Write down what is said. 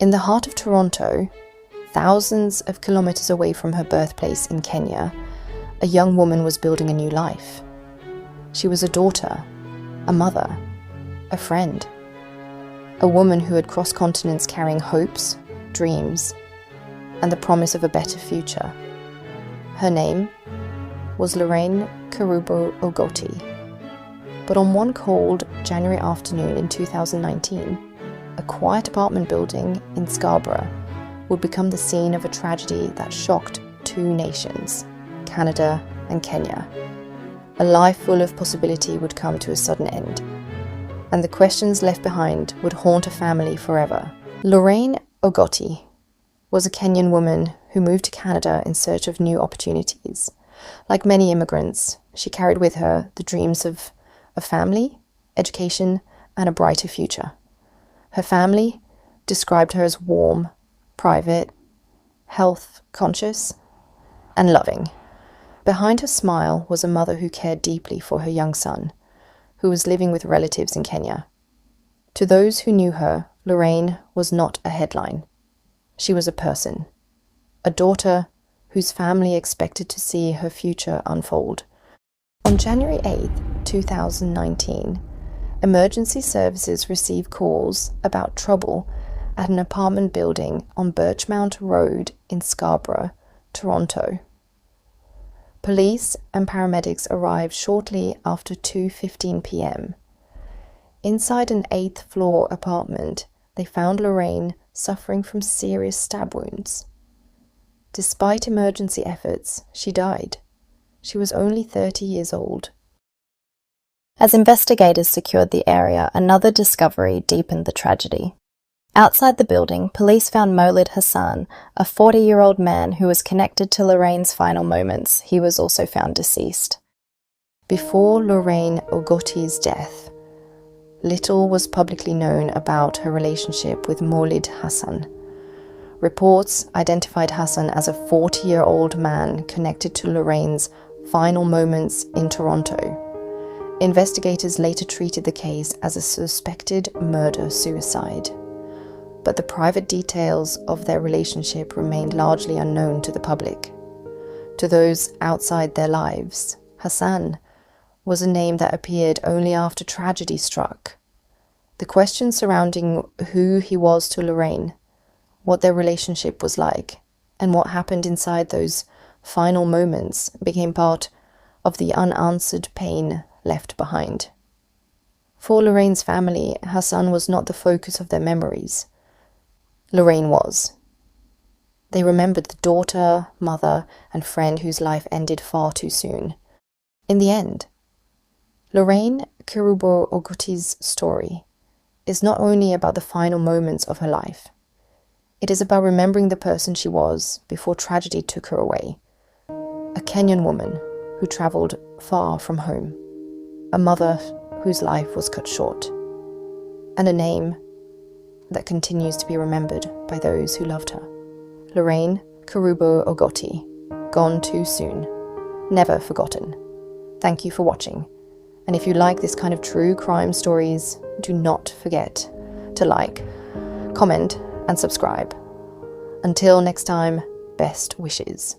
In the heart of Toronto, thousands of kilometers away from her birthplace in Kenya, a young woman was building a new life. She was a daughter, a mother, a friend, a woman who had crossed continents carrying hopes, dreams, and the promise of a better future. Her name was Lorraine Ogoti. But on one cold January afternoon in 2019, a quiet apartment building in Scarborough would become the scene of a tragedy that shocked two nations, Canada and Kenya. A life full of possibility would come to a sudden end, and the questions left behind would haunt a family forever. Lorraine Ogoti was a Kenyan woman who moved to Canada in search of new opportunities. Like many immigrants, she carried with her the dreams of a family, education, and a brighter future. Her family described her as warm, private, health-conscious, and loving. Behind her smile was a mother who cared deeply for her young son, who was living with relatives in Kenya. To those who knew her, Lorraine was not a headline. She was a person, a daughter whose family expected to see her future unfold. On January 8, 2019, emergency services received calls about trouble at an apartment building on Birchmount Road in Scarborough, Toronto. Police and paramedics arrived shortly after 2:15 p.m. Inside an 8th floor apartment, they found Lorraine suffering from serious stab wounds. Despite emergency efforts, she died. She was only 30 years old. As investigators secured the area, another discovery deepened the tragedy. Outside the building, police found Maulid Hassan, a 40-year-old man who was connected to Lorraine's final moments. He was also found deceased. Before Lorraine Ogoti's death, little was publicly known about her relationship with Maulid Hassan. Reports identified Hassan as a 40-year-old man connected to Lorraine's final moments in Toronto. Investigators later treated the case as a suspected murder-suicide, but the private details of their relationship remained largely unknown to the public. To those outside their lives, Hassan was a name that appeared only after tragedy struck. The questions surrounding who he was to Lorraine, what their relationship was like, and what happened inside those final moments became part of the unanswered pain left behind. For Lorraine's family, Hassan was not the focus of their memories. Lorraine was. They remembered the daughter, mother, and friend whose life ended far too soon. In the end, Lorraine Ogoti's story is not only about the final moments of her life. It is about remembering the person she was before tragedy took her away. A Kenyan woman who travelled far from home. A mother whose life was cut short. And a name that continues to be remembered by those who loved her. Lorraine Ogoti, gone too soon, never forgotten. Thank you for watching. And if you like this kind of true crime stories, do not forget to like, comment, and subscribe. Until next time, best wishes.